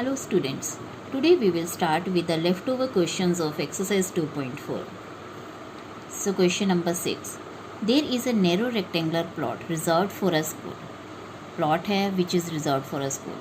Hello students, today we will start with the leftover questions of exercise 2.4. So question number 6. There is a narrow rectangular plot reserved for a school. Plot है which is reserved for a school.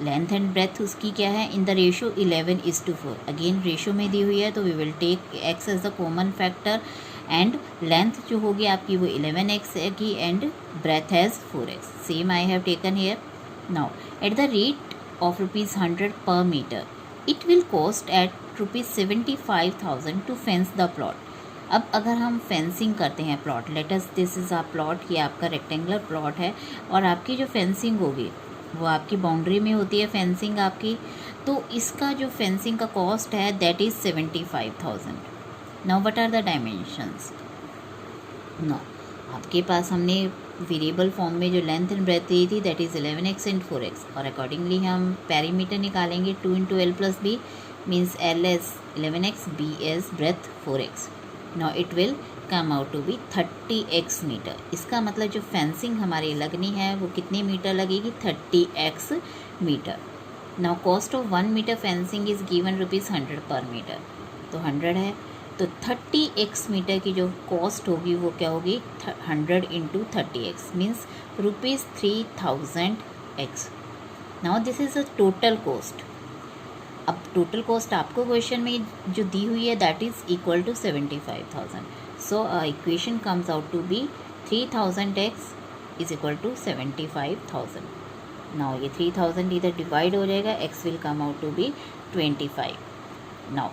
Length and breadth उसकी क्या है in the ratio 11:4. Again ratio में दी हुई है तो we will take x as the common factor and length जो होगी आपकी वो 11x की and breadth as 4x. Same I have taken here. Now at the rate of rupees 100 per meter, it will cost at rupees 75,000 to fence the plot. अब अगर हम fencing करते हैं plot, let's this is a plot, ये आपका rectangular plot है और आपकी जो फेंसिंग होगी वो आपकी बाउंड्री में होती है फेंसिंग आपकी, तो इसका जो फेंसिंग का कॉस्ट है that is 75,000. Now what are the dimensions? No, आपके पास हमने वेरिएबल फॉर्म में जो लेंथ एंड ब्रेथ दी थी that is 11x and 4x और अकॉर्डिंगली हम पेरीमीटर निकालेंगे 2 × l + b means l as 11x, b as breadth 4x. Now it will come out to be 30x metre. इसका मतलब जो fencing हमारी लगनी है वो कितने मीटर लगेगी? 30x metre. Now cost of 1 metre fencing is given rupees 100 per metre, तो 100 है तो 30x मीटर की जो कॉस्ट होगी वो क्या होगी? 100 × 30x means rupees 3000x. Now this is a total cost. अब टोटल कॉस्ट आपको क्वेश्चन में जो दी हुई है that is equal to 75,000. So equation comes out to be 3000x is equal to 75,000. Now ये 3000 इधर डिवाइड हो जाएगा, x will come out to be 25. Now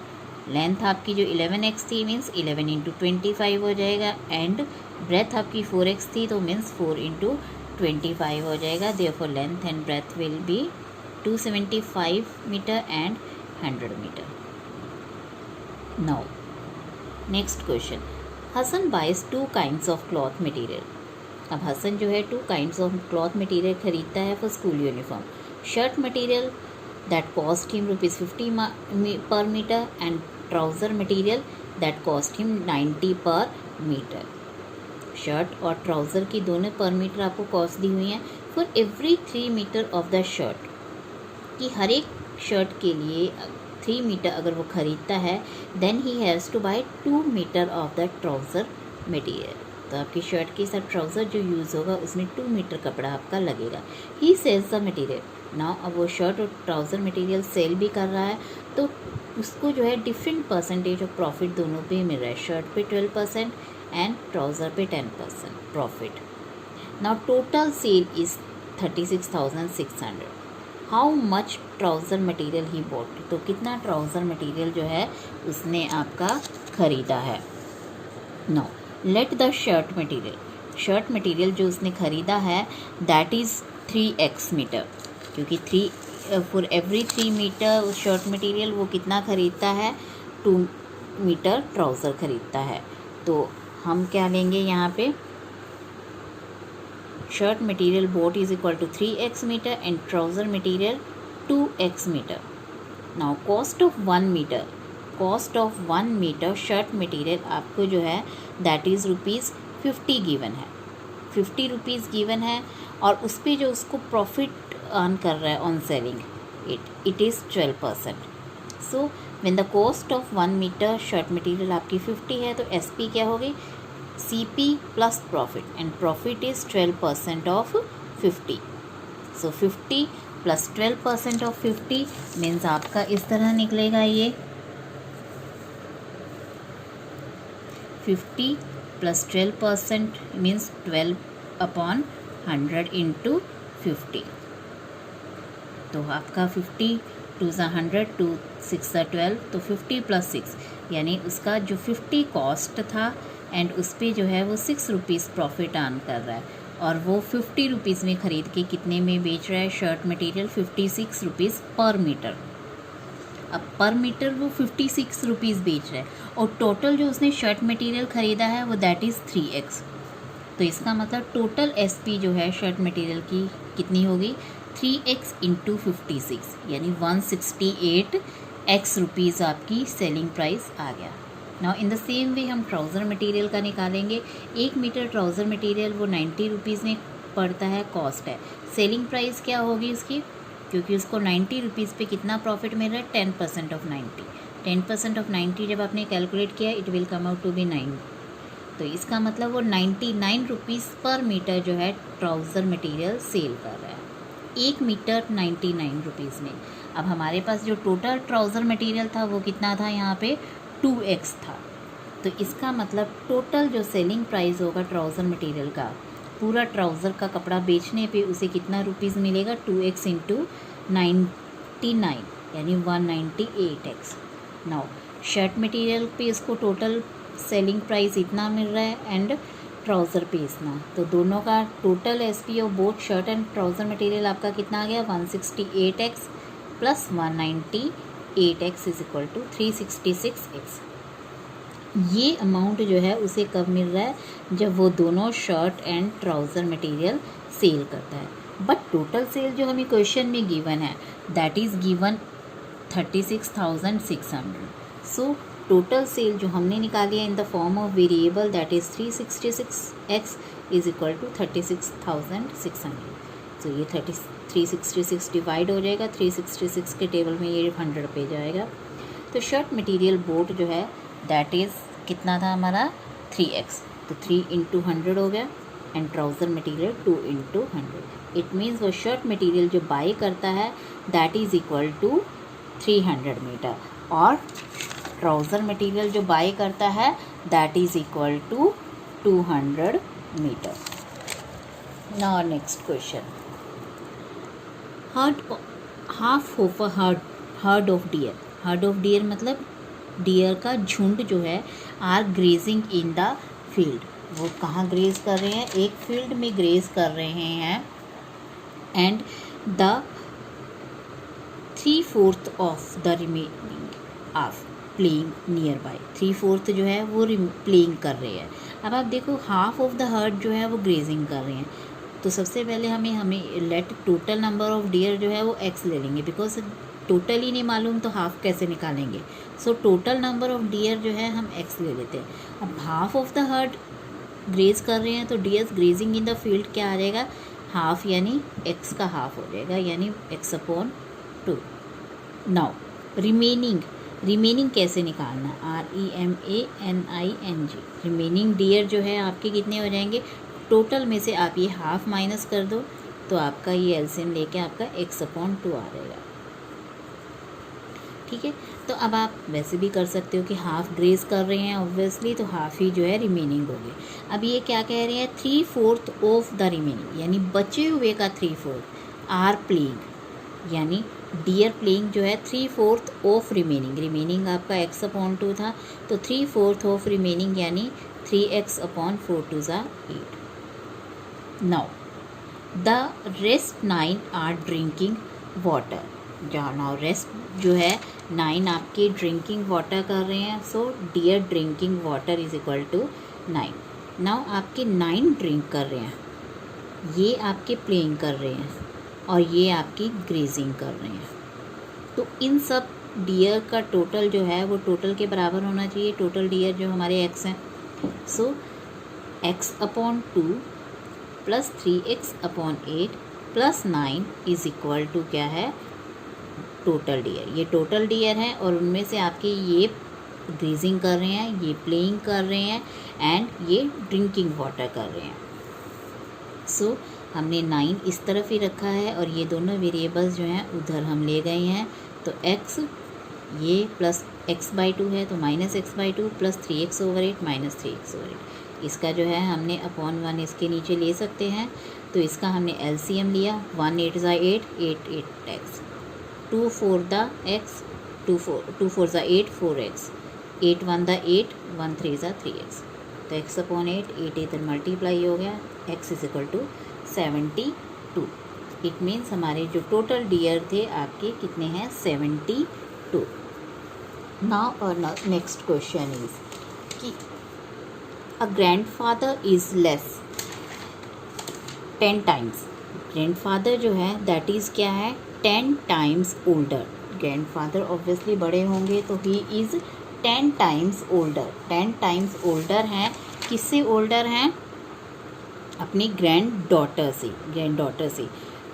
length आपकी जो 11x थी मीन्स 11 × 25 हो जाएगा एंड ब्रेथ आपकी 4x थी तो मीन्स 4 × 25 हो जाएगा. Therefore length and breadth will be 275 metre and 100 metre. Now next question. Hasan buys 2 kinds of cloth material. अब हसन जो है 2 kinds ऑफ क्लॉथ मटेरियल खरीदता है for school uniform. Shirt material that cost him rupees 50 per meter and trouser material that cost him 90 per meter. Shirt और trouser की दोनों per metre आपको cost दी हुई हैं. For every 3 metre of the shirt, कि हर एक शर्ट के लिए 3 मीटर अगर वो ख़रीदता है then he has to buy 2 metre of the trouser material. तो आपकी शर्ट के साथ ट्राउज़र जो यूज़ होगा उसमें 2 मीटर कपड़ा आपका लगेगा. ही सेल्स द मटेरियल. नाउ अब वो शर्ट और ट्राउज़र मटेरियल सेल भी कर रहा है तो उसको जो है डिफरेंट परसेंटेज ऑफ प्रॉफिट दोनों पे मिल रहा है. शर्ट पे 12% एंड ट्राउज़र पे 10% profit. Now total sale is 36,600. How much trouser material he bought. तो कितना ट्राउज़र मटेरियल जो है उसने आपका ख़रीदा है. No, let the shirt material. Shirt material जो उसने ख़रीदा है दैट इज़ 3x मीटर, क्योंकि 3 for every 3 metre shirt material वो कितना ख़रीदता है? 2 मीटर ट्राउज़र ख़रीदता है. तो हम क्या लेंगे यहाँ पे? Shirt material both is equal to 3x metre and trouser material 2x metre. Now cost of 1 metre, cost of 1 metre shirt material आपको जो है दैट इज़ रुपीज़ 50 गिवन है. 50 रुपीज़ गिवन है और उस पर जो उसको प्रॉफिट अर्न कर रहा है on selling it is 12%. So when the cost of 1 metre shirt material आपकी 50 है तो SP क्या होगी? CP plus profit and profit is 12% of 50. So 50 plus 12% of 50 means आपका इस तरह निकलेगा ये 50 प्लस 12% मीन्स 12/100 × 50. तो आपका 50 2 × 100 2 6 × 12 तो 50 + 6 यानी उसका जो 50 कॉस्ट था एंड उस पर जो है वो 6 रुपीज़ प्रॉफिट अर्न कर रहा है और वो 50 रुपीज़ में ख़रीद के कितने में बेच रहा है? शर्ट मटेरियल 56 रुपीज़ पर मीटर. अब पर मीटर वो 56 रुपीज़ बेच रहा है और टोटल जो उसने शर्ट मटेरियल ख़रीदा है वो दैट इज़ 3x. तो इसका मतलब टोटल SP जो है शर्ट मटेरियल की कितनी होगी? 3x × 56 यानी 168x रुपीज़ आपकी सेलिंग प्राइस आ गया. Now in the same way हम ट्राउज़र मटेरियल का निकालेंगे. 1 मीटर ट्राउज़र मटेरियल वो 90 रुपीज़ में पड़ता है, कॉस्ट है. सेलिंग प्राइस क्या होगी उसकी? क्योंकि उसको 90 रुपीज़ पे कितना प्रॉफिट मिल रहा है, 10% ऑफ 90। 10% ऑफ 90 जब आपने कैलकुलेट किया, it will come out to be 9। तो इसका मतलब वो 99 रुपीज़ पर मीटर जो है ट्राउज़र मटेरियल सेल कर रहा है, 1 मीटर 99 रुपीज़ में। अब हमारे पास जो टोटल ट्राउज़र मटेरियल था वो कितना था, यहाँ पे 2x था। तो इसका मतलब टोटल जो सेलिंग प्राइस होगा ट्राउज़र मटेरियल का, पूरा ट्राउज़र का कपड़ा बेचने पे उसे कितना रुपीज़ मिलेगा, 2x इंटू 99 यानी 198x। नाउ शर्ट मटेरियल पे इसको टोटल सेलिंग प्राइस इतना मिल रहा है एंड ट्राउज़र पे इतना, तो दोनों का total SP of both shirt and trouser material आपका कितना आ गया, 168x plus 198x is equal to 366x। ये अमाउंट जो है उसे कब मिल रहा है, जब वो दोनों shirt and trouser material sell करता है। बट टोटल सेल जो हमें क्वेश्चन में गिवन है that is given 36,600। So total sale जो हमने निकाली है in the form of variable that is 366x is equal to 36,600। तो ये 366 डिवाइड हो जाएगा, 366 के टेबल में ये 100 पे जाएगा। तो शर्ट मटेरियल बोट जो है दैट इज़ कितना था हमारा, 3x, तो 3 इंटू 100 हो गया and trouser material 2 into 100। It means वो शर्ट मटेरियल जो बाई करता है that is equal to 300 metre, और ट्राउज़र मटेरियल जो बाई करता है that is equal to 200 metre. Now next question, half of a herd of deer. Herd of deer मतलब deer का झुंड जो है are grazing in the field. वो कहाँ ग्रेज कर रहे हैं, एक फील्ड में ग्रेज कर रहे हैं and the 3/4 of the remaining of playing near by. 3/4 जो है वो प्लेइंग कर रहे हैं। अब आप देखो हाफ ऑफ द हर्ड जो है वो ग्रेजिंग कर रहे हैं, तो सबसे पहले हमें let total number of deer जो है वो x ले लेंगे, बिकॉज टोटल ही नहीं मालूम तो हाफ कैसे निकालेंगे। So total number of deer जो है हम x ले लेते हैं। अब half of the herd graze कर रहे हैं तो deers grazing in the field क्या आ जाएगा, हाफ यानी x का हाफ हो जाएगा, यानी x/2। नाउ रिमेनिंग कैसे निकालना, REMANING। रिमेनिंग डियर जो है आपके कितने हो जाएंगे, टोटल में से आप ये हाफ माइनस कर दो तो आपका ये एलसीएम लेके आपका x/2 आ जाएगा। ठीक है, तो अब आप वैसे भी कर सकते हो कि हाफ ग्रेज कर रहे हैं ऑब्वियसली, तो हाफ ही जो है रिमेनिंग होगी। अब ये क्या कह रहे हैं, 3/4 ऑफ द रिमेनिंग, यानी बचे हुए का 3/4 आर प्लेइंग, यानी डियर प्लेइंग जो है 3/4 ऑफ रिमेनिंग आपका x/2 था, तो 3/4 ऑफ रिमेनिंग यानी 3x/4 2 = 8। Now the rest 9 are drinking water. Now rest जो है 9 आपके ड्रिंकिंग वाटर कर रहे हैं, so deer drinking water is equal to 9। Now आपके 9 ड्रिंक कर रहे हैं, ये आपके प्लेइंग कर रहे हैं और ये आपकी ग्रेजिंग कर रहे हैं। तो इन सब डियर का टोटल जो है वो टोटल के बराबर होना चाहिए, टोटल डियर जो हमारे x हैं। So x/2 plus 3x/8 plus 9 is equal to क्या है, टोटल डियर। ये टोटल डियर है और उनमें से आपके ये ग्रेजिंग कर रहे हैं, ये प्लेइंग कर रहे हैं एंड ये ड्रिंकिंग वाटर कर रहे हैं। सो हमने 9 इस तरफ ही रखा है और ये दोनों वेरिएबल्स जो हैं उधर हम ले गए हैं। तो x ये प्लस x/2 है तो minus x/2 plus 3x/8 minus 3x/8। इसका जो है हमने अपॉन 1 इसके नीचे ले सकते हैं, तो इसका हमने एलसीएम लिया, 1 8 = 8, 8 8x, 2 4 the x, 2 4 = 8 4x, 8 1 the 8, 1 3 = 3x। तो x/8 8 इधर मल्टीप्लाई हो गया, x is equal to 72। It means हमारे जो टोटल डियर थे आपके कितने हैं, 72। नाउ और नेक्स्ट क्वेश्चन इज कि अ grandfather is less 10 times. Grandfather जो है दैट इज़ क्या है, 10 टाइम्स ओल्डर। ग्रैंडफादर ऑब्वियसली बड़े होंगे तो ही is 10 times older. 10 times older हैं, किससे ओल्डर हैं, अपनी ग्रैंड डॉटर से।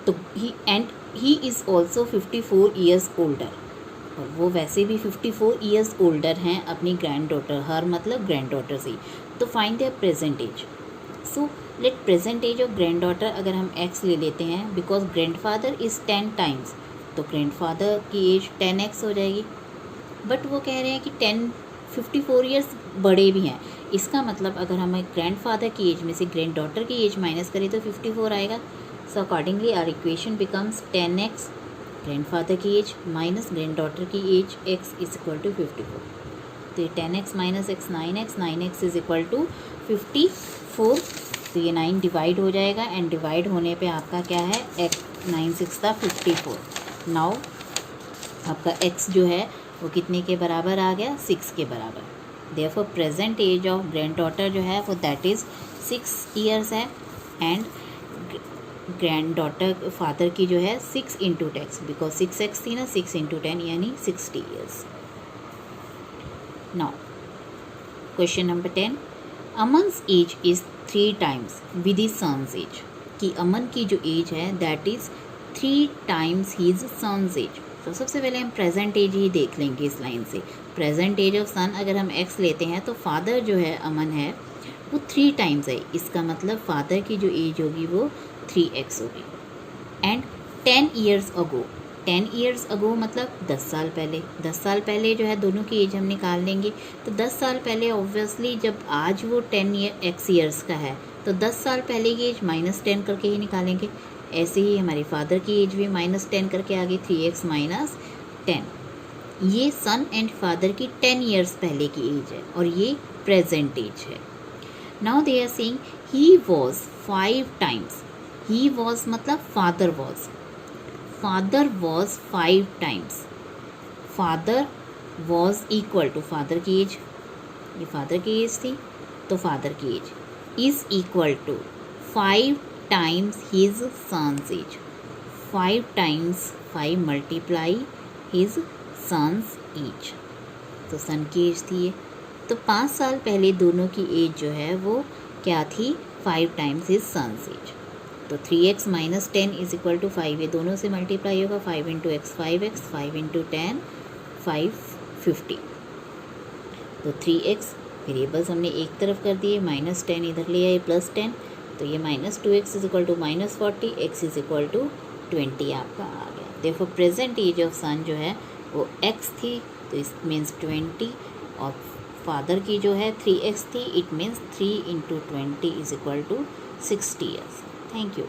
तो ही and he is also 54 years older, और वो वैसे भी 54 ईयर्स ओल्डर हैं अपनी ग्रैंड डॉटर, हर मतलब ग्रैंड डॉटर से। तो find their present age. So let present age of granddaughter अगर हम x ले लेते हैं, because grandfather is 10 times, तो ग्रैंड फादर की एज 10x हो जाएगी। बट वो कह रहे हैं कि 54 ईयर्स बड़े भी हैं, इसका मतलब अगर हमें ग्रैंड फादर की एज में से ग्रैंड डॉटर की एज माइनस करें तो 54 आएगा। So accordingly our equation becomes 10x grandfather की एज माइनस ग्रैंड डॉटर की age x is equal to 54। तो ये 10x minus x 9x, 9x is equal to 54। तो ये 9 डिवाइड हो जाएगा, एंड डिवाइड होने पे आपका क्या है, x 9 6 54। नाउ आपका x जो है वो कितने के बराबर आ गया, 6 के बराबर। Therefore present age of granddaughter जो है वो दैट इज़ 6 ईयर्स है, एंड ग्रैंड डॉटर फादर की जो है 6 इंटू 10, बिकॉज 6x थी ना, 6 इंटू 10 यानी 60 ईयर्स। नाउ क्वेश्चन नंबर 10, अमन's age is 3 times with his son's age, कि अमन की जो एज है that is 3 times his son's age. तो सबसे पहले हम प्रेजेंट एज ही देख लेंगे इस लाइन से। प्रेजेंट एज ऑफ सन अगर हम x लेते हैं तो फादर जो है अमन है वो 3 टाइम्स है, इसका मतलब फादर की जो एज होगी वो 3x होगी। And 10 years ago, 10 years ago मतलब 10 साल पहले, 10 साल पहले जो है दोनों की एज हम निकाल लेंगे। तो 10 साल पहले ऑब्वियसली जब आज वो 10x ईयर्स का है तो 10 साल पहले की एज माइनस 10 करके ही निकालेंगे। ऐसे ही हमारे फादर की एज भी माइनस 10 करके आ गई, 3x माइनस 10। ये सन एंड फादर की 10 ईयर्स पहले की एज है और ये प्रेजेंट एज है। Now they are saying he was 5 times, he was मतलब father was, father was 5 times, father was equal to father की एज, ये फादर की एज थी तो फादर की age is equal to 5 times his son's age, 5 times 5 multiply his son's age, तो son की age थी ये। तो 5 साल पहले दोनों की एज जो है वो क्या थी, 5 टाइम्स हिज सन्स एज। तो 3x minus 10 is equal to 5, ये दोनों से मल्टीप्लाई होगा, 5 इंटू एक्स 5x, 5 इंटू 10 550। तो 3x वेरिएबल्स हमने एक तरफ कर दिए, माइनस 10 इधर ले आए प्लस 10, तो ये minus 2x is equal to minus 40, x is equal to 20 आपका आ गया। देखो प्रेजेंट एज ऑफ सन जो है वो x थी, तो इस मीन्स 20, और फादर की जो है 3x थी, it means 3 into 20 is equal to 60 years. Thank you.